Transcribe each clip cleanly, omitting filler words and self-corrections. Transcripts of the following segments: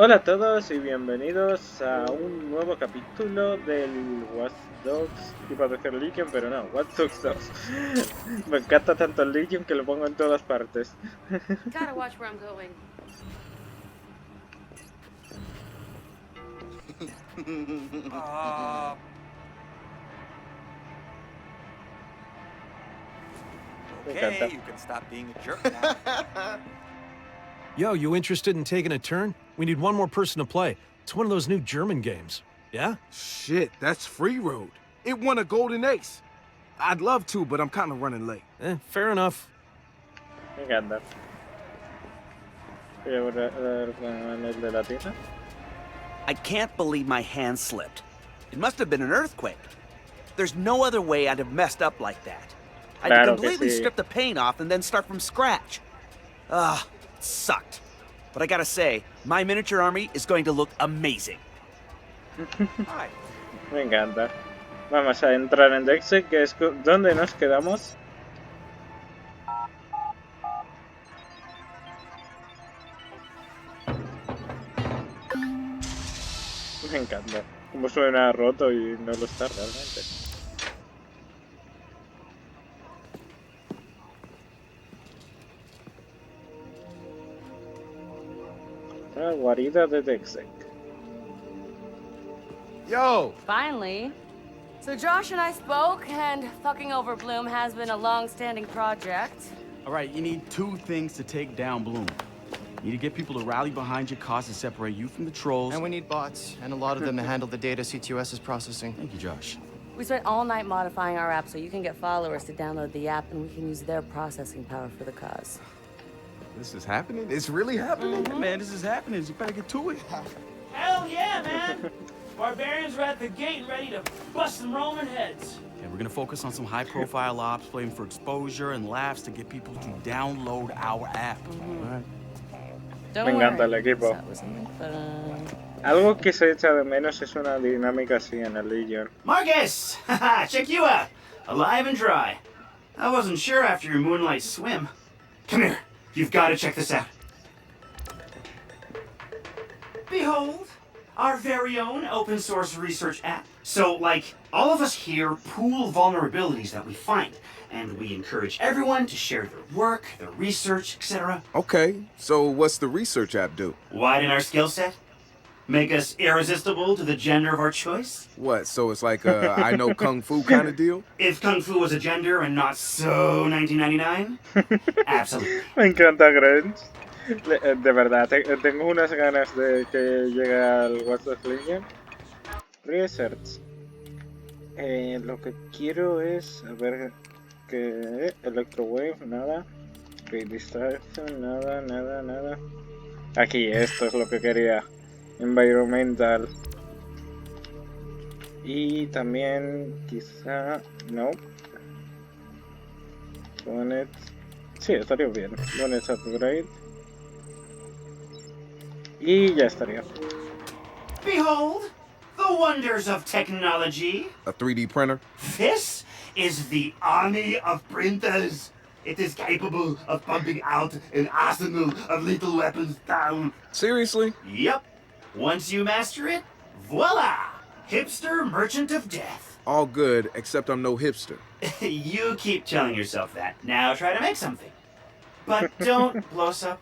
Hola a todos y bienvenidos a un nuevo capítulo del Watch Dogs. Iba a decir Legion, pero no, Watch Dogs 2. Me encanta tanto el Legion que lo pongo en todas partes. Gotta watch where I'm going. Me Okay, encanta. you can stop being a jerk now. Yo, you interested in taking a turn? We need one more person to play. It's one of those new German games. Yeah? Shit, that's Free Road. It won a golden ace. I'd love to, but I'm kind of running late. Fair enough. Me encanta. Voy a ver con el de la tienda. I can't believe my hand slipped. It must have been an earthquake. There's no other way I'd have messed up like that. I had to Claro que completely sí. strip the paint off and then start from scratch. It sucked. But I gotta say, my miniature army is going to look amazing. Hi. Me encanta. Vamos a entrar en DecSec, que es donde nos quedamos. Me encanta. Como suena roto y no lo está realmente. La guarida de DecSec. Yo! Finally. So Josh and I spoke, and fucking over Bloom has been a long-standing project. All right, you need two things to take down Bloom. You need to get people to rally behind your cause and separate you from the trolls. And we need bots, and a lot of them to handle the data CTOS is processing. Thank you, Josh. We spent all night modifying our app so you can get followers to download the app, and we can use their processing power for the cause. This is happening? It's really happening? Yeah, man, this is happening. You better get to it. Hell yeah, man! Barbarians are at the gate ready to bust some Roman heads. And we're gonna focus on some high-profile ops, playing for exposure and laughs to get people to download our app. All right. Don't Me encanta el worry. equipo. That was something fun. Algo que se echa de menos es una dinámica así en el Legion. Marcus! Haha, check you out! Alive and dry. I wasn't sure after your moonlight swim. Come here, you've got to check this out. Behold, our very own open source research app. So, like, all of us here pool vulnerabilities that we find, and we encourage everyone to share their work, their research, etc. Okay, so what's the research app do? Widen our skill set? Make us irresistible to the gender of our choice? What, so it's like a I know Kung Fu kind of deal? If Kung Fu was a gender and not so 1999? Absolutely. Me encanta Grange. De verdad, tengo unas ganas de que llegue al Watch Dogs Legion. Research. Lo que quiero es, a ver, que Electrowave, nada. Big Distraction, nada. Aquí, esto es lo que quería. Environmental. Y también, quizá, no. Bonnet. Sí, estaría bien. Bonnet Upgrade. Y ya estaría. Behold, the wonders of technology. A 3D printer? This is the army of printers. It is capable of pumping out an arsenal of lethal weapons down. Seriously? Yep. Once you master it, voila! Hipster merchant of death. All good, except I'm no hipster. You keep telling yourself that. Now try to make something. But don't blow us up.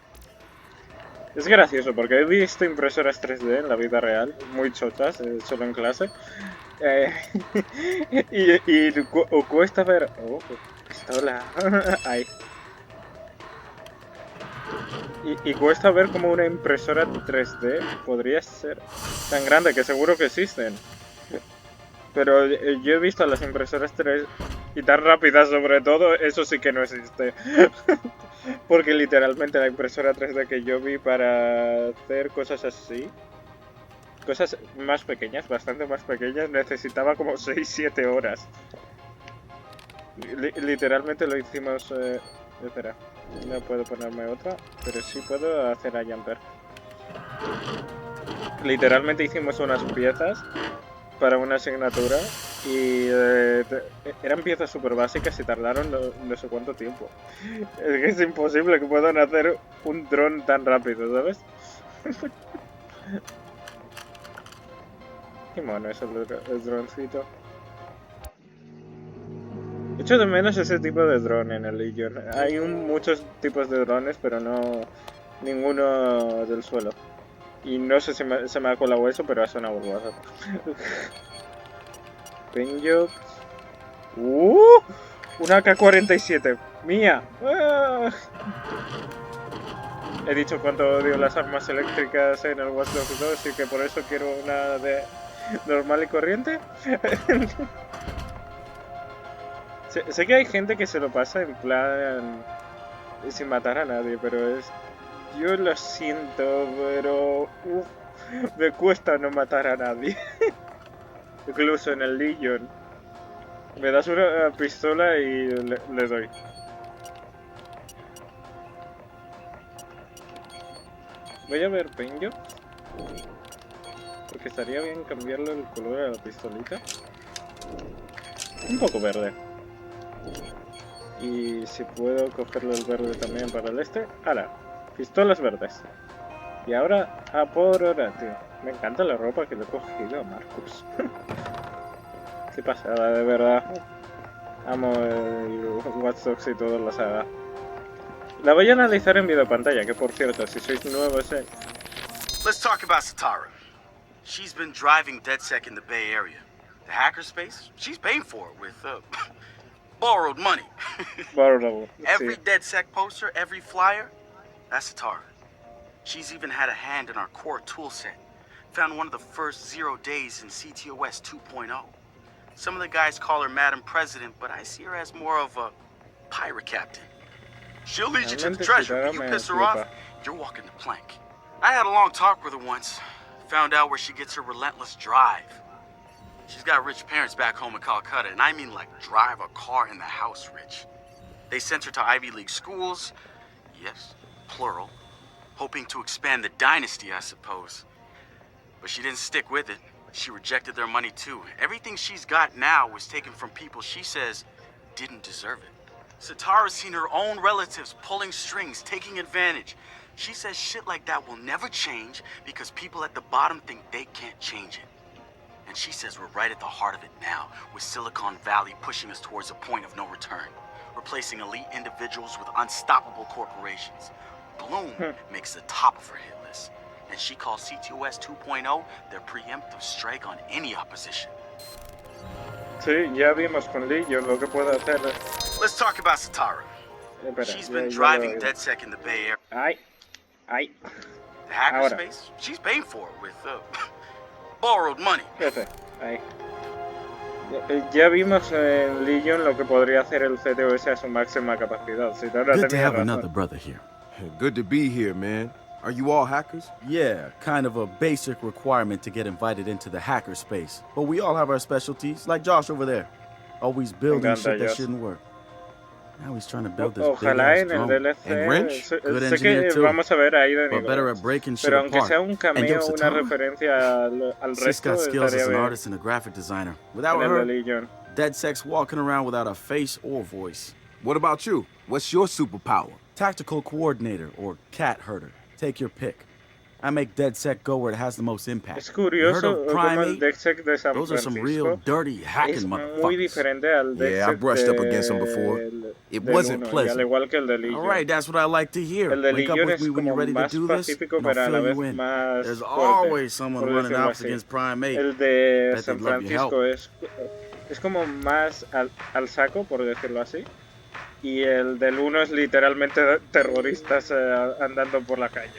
Es gracioso porque he visto impresoras 3D en la vida real, muy chotas, solo en clase. Y cuesta ver... Oh, pistola. Ay. Y cuesta ver como una impresora 3D podría ser tan grande, que seguro que existen. Pero yo he visto las impresoras 3 y tan rápidas sobre todo, eso sí que no existe. Porque literalmente la impresora 3D que yo vi para hacer cosas así, cosas más pequeñas, bastante más pequeñas, necesitaba como 6-7 horas. Literalmente lo hicimos... espera, no puedo ponerme otra, pero sí puedo hacer a Jumper. Literalmente hicimos unas piezas para una asignatura y eran piezas súper básicas y tardaron no sé cuánto tiempo. Es que es imposible que puedan hacer un dron tan rápido, ¿sabes? Qué mono es el droncito. Echo de menos ese tipo de dron en el Legion. Hay muchos tipos de drones, pero no ninguno del suelo. Y no sé si se me ha colado eso, pero ha sonado guapo. Penjobs. Una AK-47. ¡Mía! ¡Ah! He dicho cuánto odio las armas eléctricas en el Watch Dogs 2, así que por eso quiero una de normal y corriente. sé que hay gente que se lo pasa en plan sin matar a nadie, pero yo lo siento, pero me cuesta no matar a nadie. Incluso en el Legion. Me das una pistola y le doy. Voy a ver Penjo. Porque estaría bien cambiarle el color a la pistolita. Un poco verde. Y si puedo cogerle el verde también para el este. ¡Hala! Pistolas verdes. Y ahora a por hora, tío. Me encanta la ropa que le he cogido a Marcus. Qué pasada, de verdad. Amo el Watch Dogs y toda la saga. La voy a analizar en videopantalla, que por cierto, si sois nuevos, Let's talk about Satara. She's been driving DecSec in the Bay Area. The hackerspace, she's paying for it with borrowed money. Borrowed, Every sí. DecSec poster, every flyer, that's Satara. She's even had a hand in our core toolset. Found one of the first 0 days in CTOS 2.0. Some of the guys call her Madam President, but I see her as more of a pirate captain. She'll lead you to the treasure, but you piss her off, you're walking the plank. I had a long talk with her once. Found out where she gets her relentless drive. She's got rich parents back home in Calcutta, and I mean like drive a car in the house rich. They sent her to Ivy League schools, yes, plural, hoping to expand the dynasty, I suppose. But she didn't stick with it. She rejected their money too. Everything she's got now was taken from people she says didn't deserve it. Satara's seen her own relatives pulling strings, taking advantage. She says shit like that will never change because people at the bottom think they can't change it. And she says we're right at the heart of it now, with Silicon Valley pushing us towards a point of no return, replacing elite individuals with unstoppable corporations. Bloom makes the top of her hit list, and she calls CTOS 2.0 their preemptive strike on any opposition. Sí, ya vimos con Legion lo que puede hacer. Let's talk about Satara. She's been driving DecSec in the Bay Area. Ay. The hackerspace, she's paying for it with borrowed money. Fíjate, ahí. Ya vimos en Legion lo que podría hacer el CTOS a su máxima capacidad. Si ahora Good to tenía have razón. another brother here. Good to be here, man. Are you all hackers? Yeah, kind of a basic requirement to get invited into the hackerspace. But we all have our specialties, like Josh over there. Always building shit that shouldn't work. Now he's trying to build this Ojalá en big-ass el drone. DLC. And wrench? Good Sé engineer que too, vamos a ver ahí de but better nivel. at breaking shit Pero aunque apart. sea un And cameo, yo, una Satara, referencia al she's resto, got skills estaría as an bien. artist and a graphic designer. Without En el de her, Legion. DecSec's walking around without a face or voice. What about you? What's your superpower? Tactical coordinator or cat herder. Take your pick. I make DecSec go where it has the most impact. Es You heard curioso of como el Primate? DecSec de San Those are some real Francisco dirty es hacking muy motherfuckers. diferente al DecSec Yeah, I brushed up against him before. It del wasn't 1, y pleasant. al igual que el de Legion. All right, that's what I like to hear. El de Wake up Legion with es me when you're como ready to más do this, pacífico, and I'll pero a la fill vez you in. más There's fuerte, always someone por running decirlo up así. against Primate. El de Bet San they'd love your Francisco es como más al saco, por decirlo así. Y el del 1 es literalmente terroristas andando por la calle.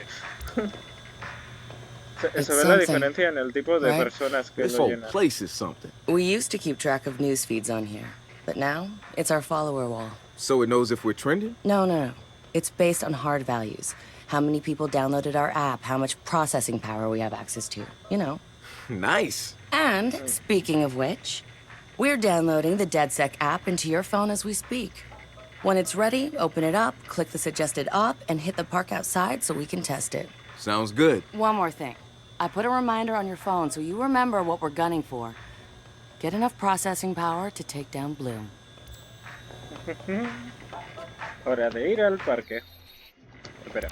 Se ve la diferencia en el tipo de personas que This lo whole llenan. place is something. We used to keep track of news feeds on here, but now it's our follower wall. So it knows if we're trending? No. It's based on hard values. How many people downloaded our app, how much processing power we have access to, you know. Nice. And, speaking of which, we're downloading the DecSec app into your phone as we speak. When it's ready, open it up, click the suggested op, and hit the park outside so we can test it. Sounds good. One more thing. I put a reminder on your phone so you remember what we're gunning for. Get enough processing power to take down Bloom. Hora de ir al parque. Espera.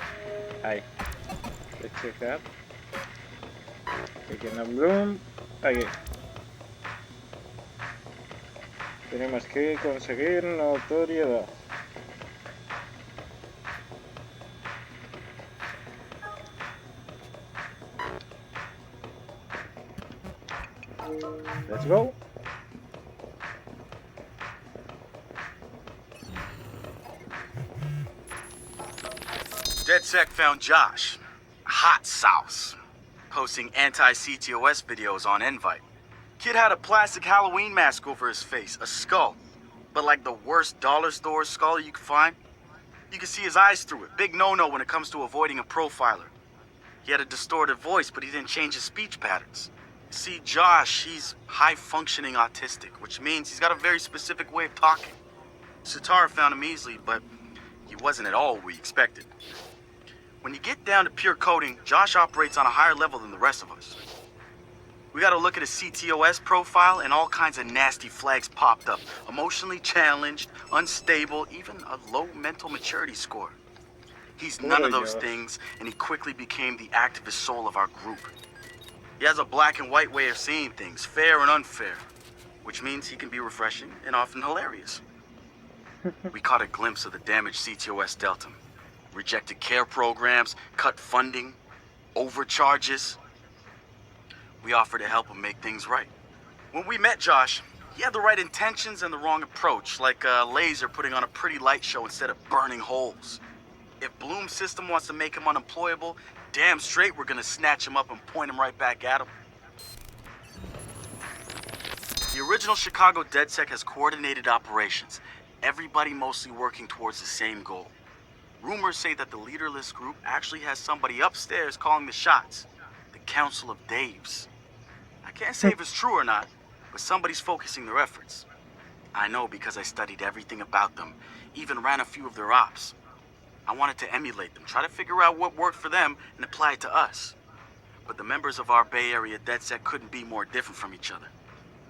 Ahí. Check that. Pequeña Bloom. Aquí. Tenemos que conseguir notoriedad. Let's go. DecSec found Josh, hot sauce, posting anti-CTOS videos on Invite. Kid had a plastic Halloween mask over his face, a skull, but like the worst dollar store skull you could find. You could see his eyes through it. Big no-no when it comes to avoiding a profiler. He had a distorted voice, but he didn't change his speech patterns. See, Josh, he's high-functioning autistic, which means he's got a very specific way of talking. Satara found him easily, but he wasn't at all what we expected. When you get down to pure coding, Josh operates on a higher level than the rest of us. We got to look at his CTOS profile, and all kinds of nasty flags popped up. Emotionally challenged, unstable, even a low mental maturity score. He's none of those things, and he quickly became the activist soul of our group. He has a black and white way of seeing things, fair and unfair, which means he can be refreshing and often hilarious. We caught a glimpse of the damage CTOS dealt him. Rejected care programs, cut funding, overcharges. We offered to help him make things right. When we met Josh, he had the right intentions and the wrong approach, like a laser putting on a pretty light show instead of burning holes. If Bloom's system wants to make him unemployable, damn straight we're gonna snatch him up and point him right back at him. The original Chicago DecSec has coordinated operations, everybody mostly working towards the same goal. Rumors say that the leaderless group actually has somebody upstairs calling the shots, the Council of Daves. I can't say if it's true or not, but somebody's focusing their efforts. I know because I studied everything about them, even ran a few of their ops. I wanted to emulate them, try to figure out what worked for them and apply it to us. But the members of our Bay Area DecSec couldn't be more different from each other.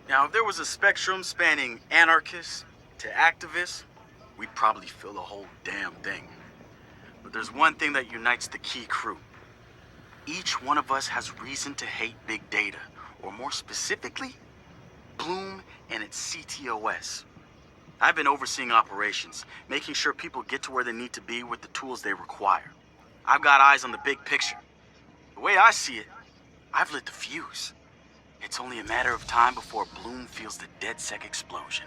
Now, if there was a spectrum spanning anarchists to activists, we'd probably fill the whole damn thing. But there's one thing that unites the key crew. Each one of us has reason to hate big data, or more specifically, Bloom and its CTOS. I've been overseeing operations, making sure people get to where they need to be with the tools they require. I've got eyes on the big picture. The way I see it, I've lit the fuse. It's only a matter of time before Bloom feels the DecSec explosion.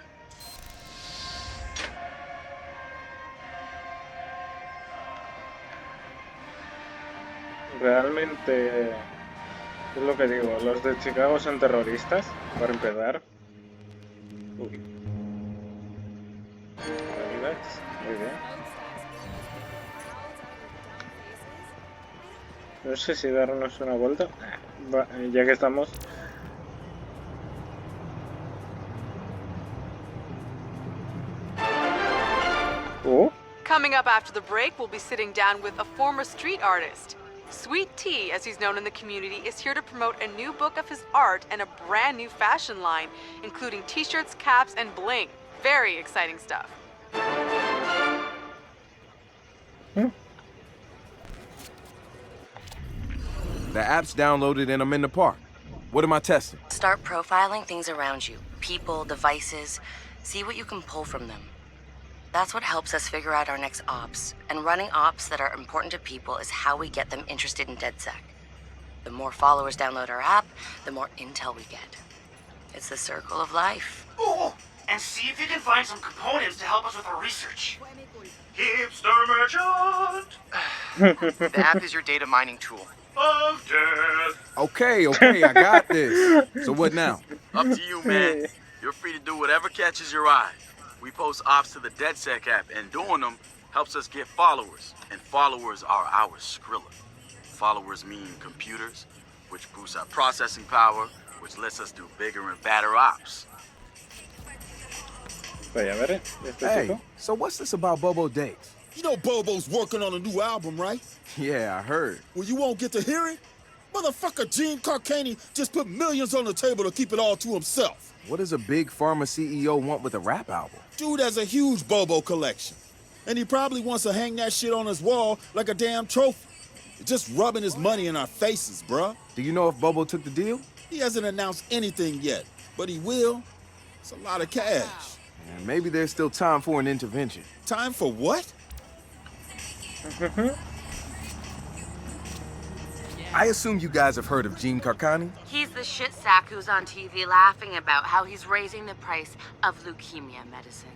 Realmente es lo que digo, los de Chicago son terroristas, para empezar. Uy. Relax, muy bien. No sé si darnos una vuelta. Va, ya que estamos. Oh. Coming up after the break, we'll be sitting down with a former street artist. Sweet Tea, as he's known in the community, is here to promote a new book of his art and a brand new fashion line, including t-shirts, caps, and bling. Very exciting stuff. The app's downloaded and I'm in the park. What am I testing? Start profiling things around you. People, devices. See what you can pull from them. That's what helps us figure out our next ops. And running ops that are important to people is how we get them interested in DecSec. The more followers download our app, the more intel we get. It's the circle of life. Oh, and see if you can find some components to help us with our research. Hipster merchant! The app is your data mining tool. Of death. Okay, I got this. So what now? Up to you, man. You're free to do whatever catches your eye. We post ops to the DecSec app, and doing them helps us get followers. And followers are our Skrilla. Followers mean computers, which boosts our processing power, which lets us do bigger and badder ops. Hey, so what's this about Bobo Dates? You know Bobo's working on a new album, right? Yeah, I heard. Well, you won't get to hear it? Motherfucker Gene Carcani just put millions on the table to keep it all to himself. What does a big pharma CEO want with a rap album? Dude has a huge Bobo collection. And he probably wants to hang that shit on his wall like a damn trophy. Just rubbing his money in our faces, bruh. Do you know if Bobo took the deal? He hasn't announced anything yet, but he will. It's a lot of cash. And maybe there's still time for an intervention. Time for what? I assume you guys have heard of Gene Carcani? He's the shit sack who's on TV laughing about how he's raising the price of leukemia medicine.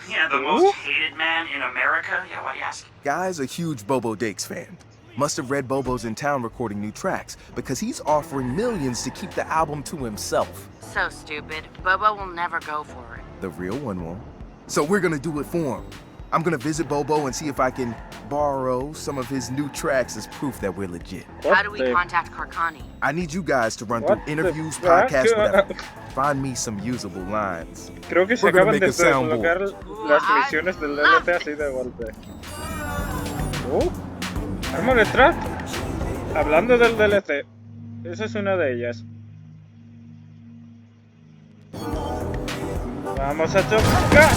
Yeah, the most hated man in America? Yeah, why do you ask? Guy's a huge Bobo Dakes fan. Must have read Bobo's in town recording new tracks because he's offering millions to keep the album to himself. So stupid. Bobo will never go for it. The real one won't. So we're gonna do it for him. I'm gonna visit Bobo and see if I can borrow some of his new tracks as proof that we're legit. How do we contact Carcani? I need you guys to run through interviews, podcasts, whatever. Find me some usable lines. Creo que se acaban de desbloquear las misiones del DLC así de golpe. Arma de trap. Hablando del DLC, esa es una de ellas. Vamos a chocar.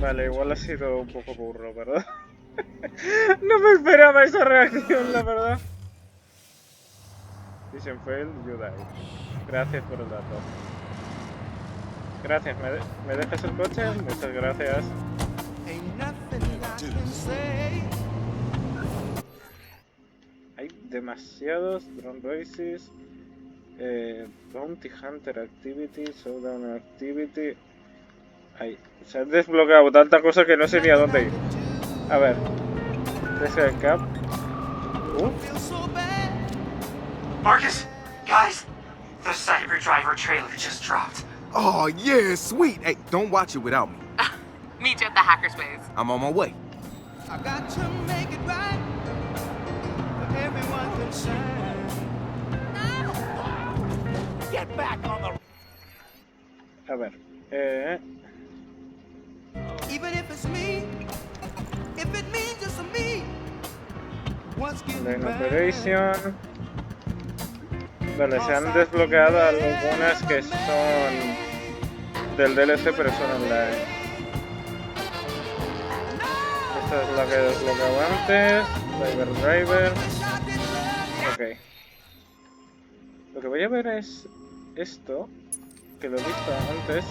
Vale, igual ha sido un poco burro, ¿verdad? No me esperaba esa reacción, la verdad. Dicen fail, you die. Gracias por el dato. Gracias, ¿me dejas el coche? Muchas gracias. Hay demasiados drone races, bounty hunter activity, showdown activity. Ay, se han desbloqueado tanta cosa que no sé ni a dónde ir. A ver, DecSec cap. Marcus, guys, the Cyber Driver trailer just dropped. Oh yeah, sweet. Hey, don't watch it without me. Meet you at the hackerspace. I'm on my way. I got to make it right for everyone concerned. Get back on the... A ver, Even if it's me, if it means just me. Line Operation. Vale, se han desbloqueado algunas que son del DLC pero son online. Esta es la que desbloqueaba antes. Driver. Ok. Lo que voy a ver es esto, que lo he visto antes.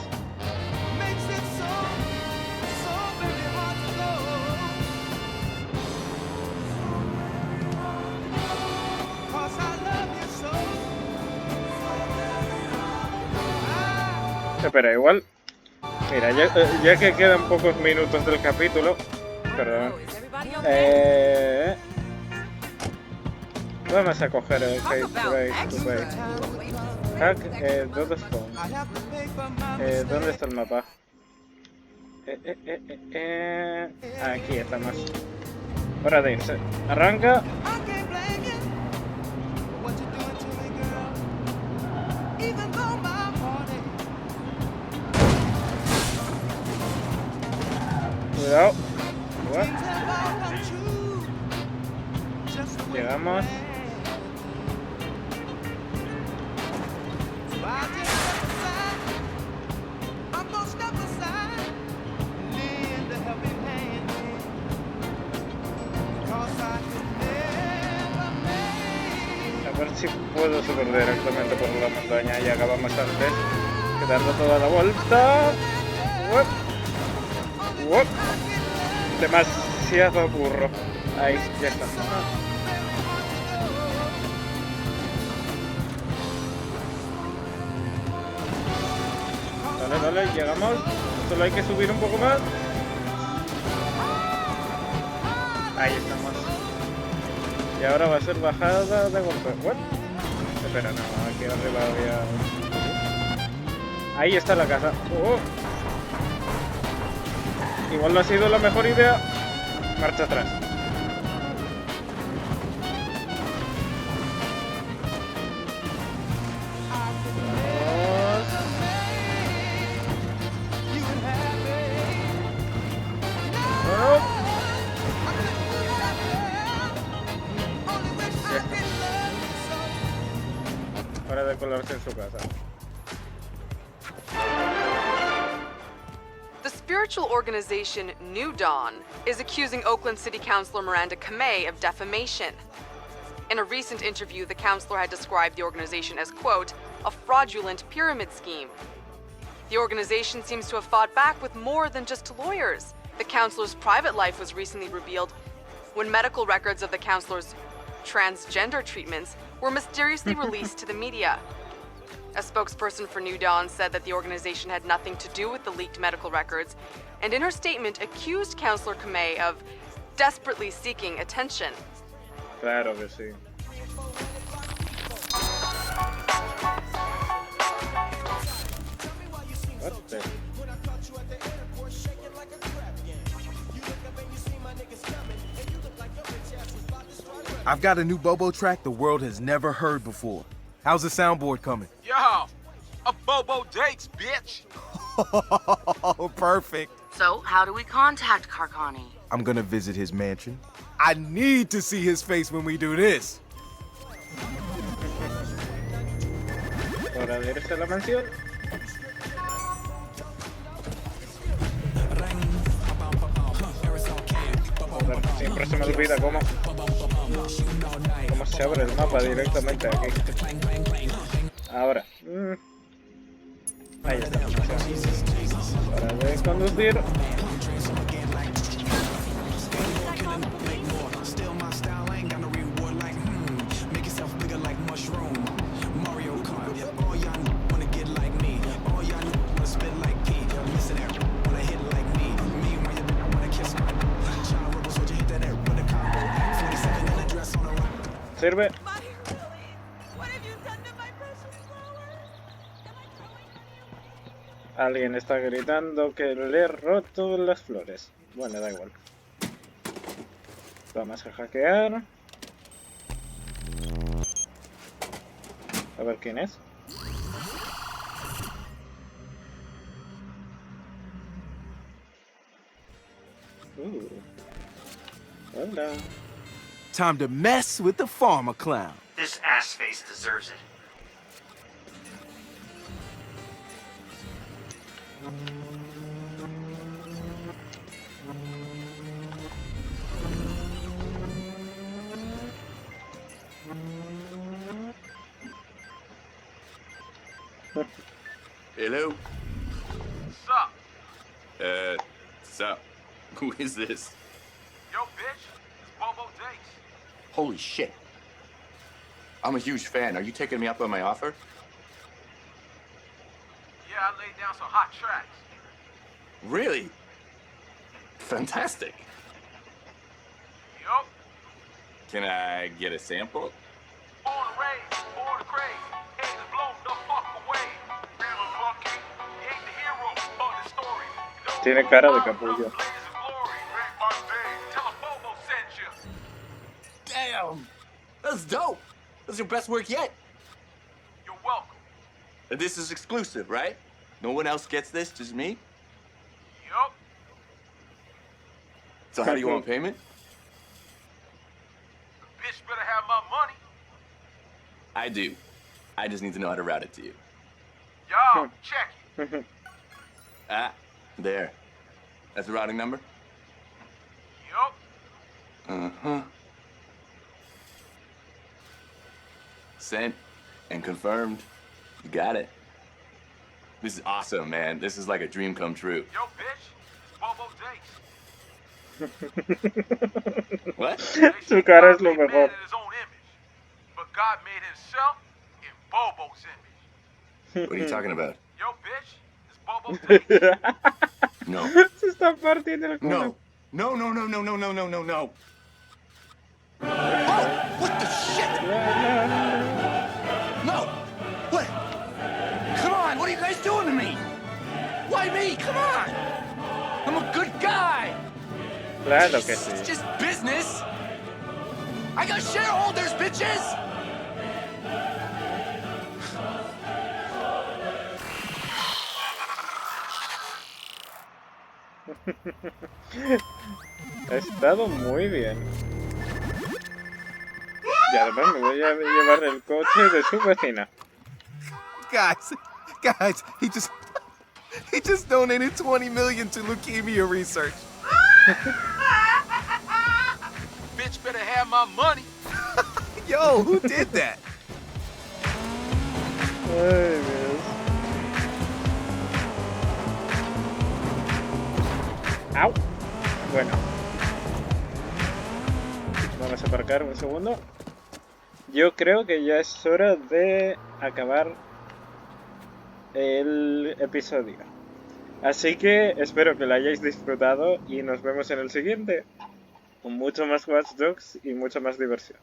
Espera, igual. Mira, ya que quedan pocos minutos del capítulo. Perdón. Vamos a coger el Hack todos con. ¿Dónde está el mapa? Aquí estamos. Hora de irse. Arranca. Cuidado. Llegamos. A ver si puedo subir directamente por la montaña y acabamos antes que darle toda la vuelta. Demasiado burro. Ahí, ya está. Dale, llegamos. Solo hay que subir un poco más. Ahí estamos. Y ahora va a ser bajada de golpe. ¿What? Espera, no, aquí arriba había... Ahí está la casa. Igual no ha sido la mejor idea. Marcha atrás. Hora de colarse en su casa. spiritual organization New Dawn is accusing Oakland City Councilor Miranda Kamei of defamation. In a recent interview, the councilor had described the organization as, quote, a fraudulent pyramid scheme. The organization seems to have fought back with more than just lawyers. The councilor's private life was recently revealed when medical records of the councilor's transgender treatments were mysteriously released to the media. A spokesperson for New Dawn said that the organization had nothing to do with the leaked medical records, and in her statement accused Councilor Kamei of desperately seeking attention. Claro que sí. What the? I've got a new Bobo track the world has never heard before. How's the soundboard coming? Yo, a Bobo Dakes, bitch! Oh, perfect. So, how do we contact Carcani? I'm gonna visit his mansion. I need to see his face when we do this. Hora de irse a la mansión. Siempre se me olvida cómo se abre el mapa directamente aquí. Ahora. Ahí está. Para de conducir. Sirve. Alguien está gritando que le he roto las flores. Bueno, da igual. Vamos a hackear. A ver quién es. Hola. Time to mess with the farmer clown. This ass face deserves it. Hello? Sup? Sup? Who is this? Yo, bitch, it's Bobo Dakes. Holy shit. I'm a huge fan. Are you taking me up on my offer? Yeah, I laid down some hot tracks. Really? Fantastic. Yup. Can I get a sample? Born to raise, born to craze. Head is blown the fuck away. Real lucky, he ain't the hero of the story. Tiene cara de capullo. Damn! That's dope! That's your best work yet. You're welcome. And this is exclusive, right? No one else gets this, just me? Yup. So how do you want payment? The bitch better have my money. I do. I just need to know how to route it to you. Y'all, check it. Ah, there. That's the routing number? Yup. Uh-huh. Sent and confirmed. You got it. This is awesome, man. This is like a dream come true. Yo, bitch, it's Bobo Dakes. What? Su cara es lo mejor. But God made himself in Bobo's image. What are you talking about? Yo, bitch, it's Bobo Dakes. No. Se está partiendo el culo. No. No. Oh, what the shit? No. What? Come on, what are you guys doing to me? Why me? Come on. I'm a good guy. Claro que It's sí. just business. I got shareholders, bitches. Ha estado muy bien. Y además me voy a llevar el coche de su vecina. Guys, he He just donated 20 million to leukemia research. Bitch better have my money. Yo, who did that? Ay, Dios. ¡Au! Bueno. Vamos a aparcar un segundo. Yo creo que ya es hora de acabar el episodio. Así que espero que lo hayáis disfrutado y nos vemos en el siguiente. Con mucho más Watch Dogs y mucha más diversión.